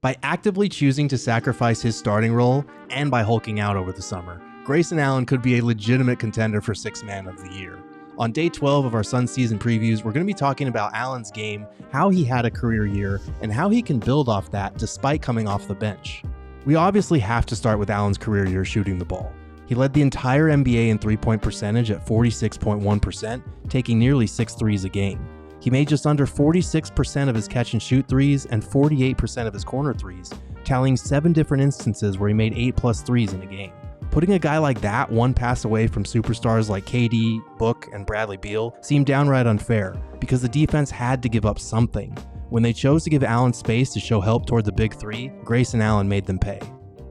By actively choosing to sacrifice his starting role and by hulking out over the summer, Grayson Allen could be a legitimate contender for Sixth Man of the Year. On day 12 of our Suns season previews, we're going to be talking about Allen's game, how he had a career year, and how he can build off that despite coming off the bench. We obviously have to start with Allen's career year shooting the ball. He led the entire NBA in three-point percentage at 46.1%, taking nearly 6 threes a game. He made just under 46% of his catch-and-shoot threes and 48% of his corner threes, tallying 7 different instances where he made 8+ threes in a game. Putting a guy like that one pass away from superstars like KD, Book, and Bradley Beal seemed downright unfair because the defense had to give up something. When they chose to give Allen space to show help toward the big three, Grayson Allen made them pay.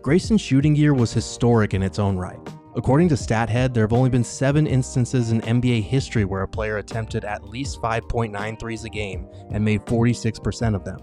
Grayson's shooting year was historic in its own right. According to StatHead, there have only been 7 instances in NBA history where a player attempted at least 5.9 threes a game and made 46% of them.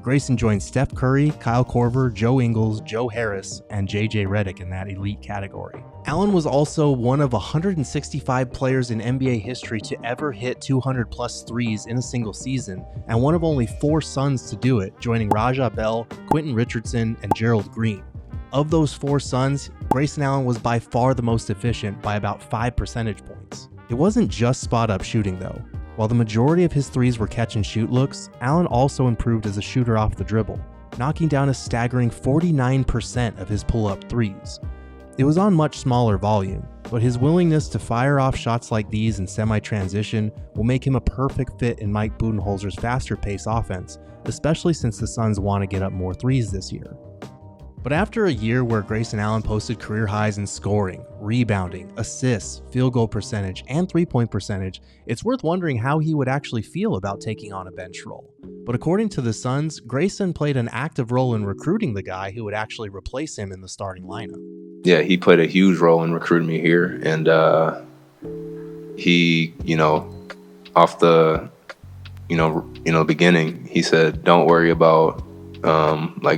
Grayson joined Steph Curry, Kyle Korver, Joe Ingles, Joe Harris, and JJ Redick in that elite category. Allen was also one of 165 players in NBA history to ever hit 200+ threes in a single season, and one of only 4 Suns to do it, joining Raja Bell, Quentin Richardson, and Gerald Green. Of those 4 Suns, Grayson Allen was by far the most efficient by about 5 percentage points. It wasn't just spot-up shooting though. While the majority of his threes were catch-and-shoot looks, Allen also improved as a shooter off the dribble, knocking down a staggering 49% of his pull-up threes. It was on much smaller volume, but his willingness to fire off shots like these in semi-transition will make him a perfect fit in Mike Budenholzer's faster-paced offense, especially since the Suns want to get up more threes this year. But after a year where Grayson Allen posted career highs in scoring, rebounding, assists, field goal percentage, and three-point percentage, it's worth wondering how he would actually feel about taking on a bench role. But according to the Suns, Grayson played an active role in recruiting the guy who would actually replace him in the starting lineup. Yeah, he played a huge role in recruiting me here, and he, off the, beginning, he said, "Don't worry about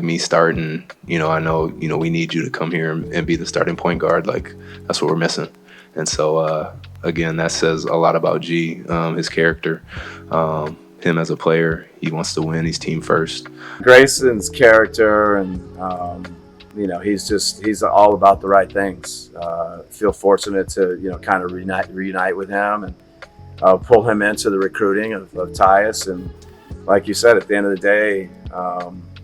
me starting, I know, we need you to come here and be the starting point guard. Like, that's what we're missing." And so, again, that says a lot about G, his character, him as a player. He wants to win. He's team first. Grayson's character and, he's all about the right things. Feel fortunate to, kind of reunite with him and pull him into the recruiting of Tyus. And like you said, at the end of the day,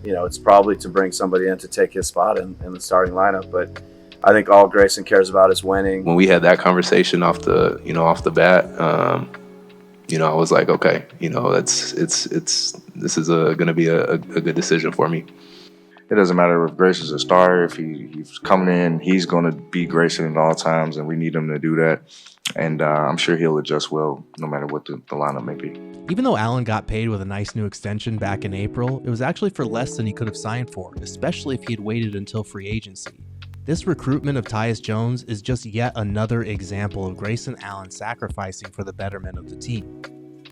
it's probably to bring somebody in to take his spot in the starting lineup. But I think all Grayson cares about is winning. When we had that conversation off the bat, I was like, okay, this is going to be a good decision for me. It doesn't matter if Grayson's a starter, if he's coming in, he's going to be Grayson at all times, and we need him to do that. And I'm sure he'll adjust well no matter what the lineup may be. Even though Allen got paid with a nice new extension back in April, it was actually for less than he could have signed for, especially if he had waited until free agency. This recruitment of Tyus Jones is just yet another example of Grayson Allen sacrificing for the betterment of the team.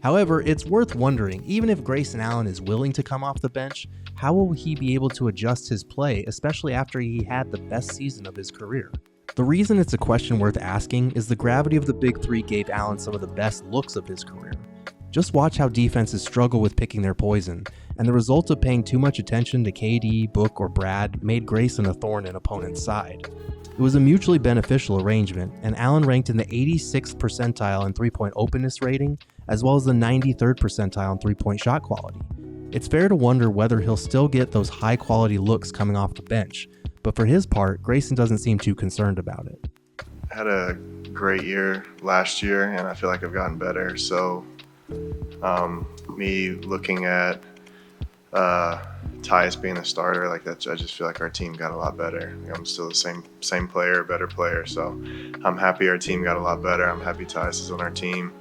However, it's worth wondering, even if Grayson Allen is willing to come off the bench, how will he be able to adjust his play, especially after he had the best season of his career? The reason it's a question worth asking is the gravity of the big three gave Allen some of the best looks of his career. Just watch how defenses struggle with picking their poison, and the result of paying too much attention to KD, Book, or Brad made Grayson a thorn in opponents' side. It was a mutually beneficial arrangement, and Allen ranked in the 86th percentile in three-point openness rating, as well as the 93rd percentile in three-point shot quality. It's fair to wonder whether he'll still get those high-quality looks coming off the bench, but for his part, Grayson doesn't seem too concerned about it. I had a great year last year, and I feel like I've gotten better. So me looking at Tyus being the starter, like that, I just feel like our team got a lot better. I'm still the same player, better player. So I'm happy our team got a lot better. I'm happy Tyus is on our team.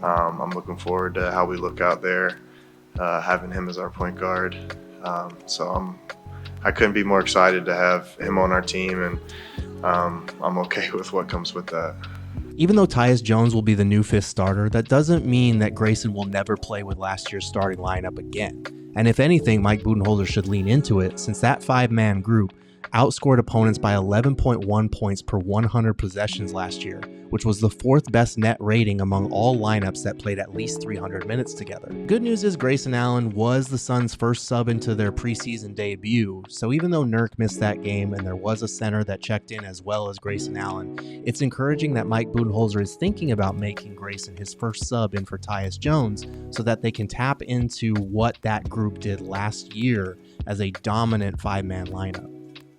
I'm looking forward to how we look out there, having him as our point guard. I couldn't be more excited to have him on our team, and I'm okay with what comes with that. Even though Tyus Jones will be the new 5th starter, that doesn't mean that Grayson will never play with last year's starting lineup again. And if anything, Mike Budenholzer should lean into it, since that 5-man group outscored opponents by 11.1 points per 100 possessions last year, which was the 4th best net rating among all lineups that played at least 300 minutes together. Good news is Grayson Allen was the Suns' first sub into their preseason debut, so even though Nurk missed that game and there was a center that checked in as well as Grayson Allen, it's encouraging that Mike Budenholzer is thinking about making Grayson his first sub in for Tyus Jones so that they can tap into what that group did last year as a dominant 5-man lineup.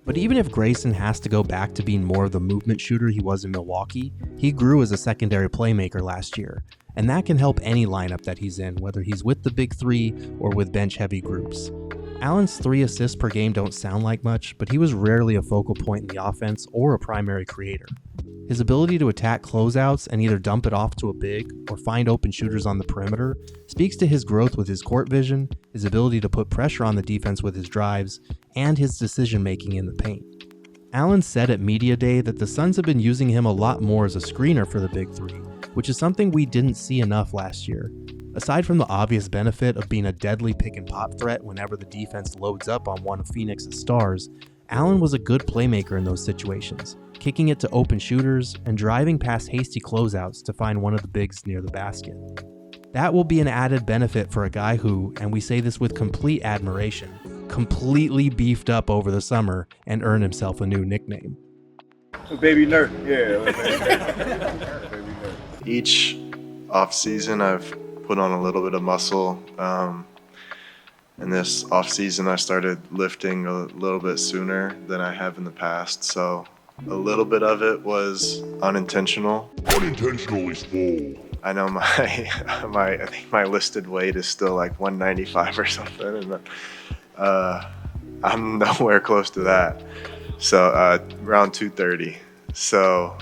But even if Grayson has to go back to being more of the movement shooter he was in Milwaukee, he grew as a secondary playmaker last year, and that can help any lineup that he's in, whether he's with the big three or with bench-heavy groups. Allen's 3 assists per game don't sound like much, but he was rarely a focal point in the offense or a primary creator. His ability to attack closeouts and either dump it off to a big or find open shooters on the perimeter speaks to his growth with his court vision, his ability to put pressure on the defense with his drives, and his decision-making in the paint. Allen said at Media Day that the Suns have been using him a lot more as a screener for the big three, which is something we didn't see enough last year. Aside from the obvious benefit of being a deadly pick-and-pop threat whenever the defense loads up on one of Phoenix's stars, Allen was a good playmaker in those situations, kicking it to open shooters and driving past hasty closeouts to find one of the bigs near the basket. That will be an added benefit for a guy who, and we say this with complete admiration, completely beefed up over the summer and earned himself a new nickname. Baby Nerd, yeah. Baby Nerd. Each off season, I've put on a little bit of muscle. And this off season, I started lifting a little bit sooner than I have in the past. So a little bit of it was unintentional. Unintentional is full. I know I think my listed weight is still like 195 or something, and I'm nowhere close to that. So around 230. So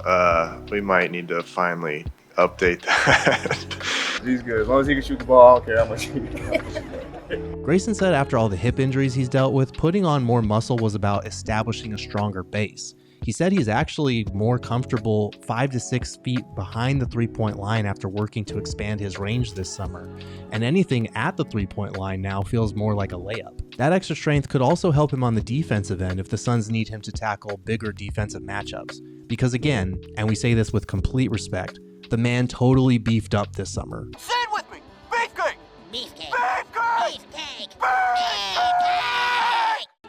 we might need to finally update that. He's good. As long as he can shoot the ball, I don't care how much he can. Grayson said after all the hip injuries he's dealt with, putting on more muscle was about establishing a stronger base. He said he's actually more comfortable 5 to 6 feet behind the three-point line after working to expand his range this summer, and anything at the three-point line now feels more like a layup. That extra strength could also help him on the defensive end if the Suns need him to tackle bigger defensive matchups, because again, and we say this with complete respect, the man totally beefed up this summer. Say it with me! Beefcake! Beefcake! Beefcake! Beefcake! Beefcake!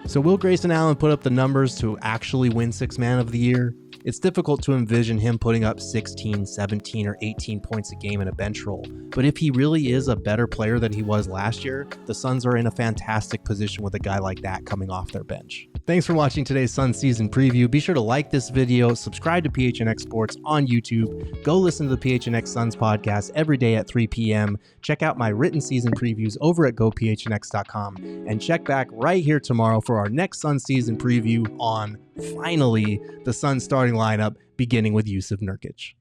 So will Grayson Allen put up the numbers to actually win 6th Man of the Year? It's difficult to envision him putting up 16, 17, or 18 points a game in a bench role, but if he really is a better player than he was last year, the Suns are in a fantastic position with a guy like that coming off their bench. Thanks for watching today's Suns season preview. Be sure to like this video, subscribe to PHNX Sports on YouTube, go listen to the PHNX Suns podcast every day at 3 p.m., check out my written season previews over at gophnx.com, and check back right here tomorrow for our next Suns season preview on, finally, the Suns starting lineup, beginning with Jusuf Nurkic.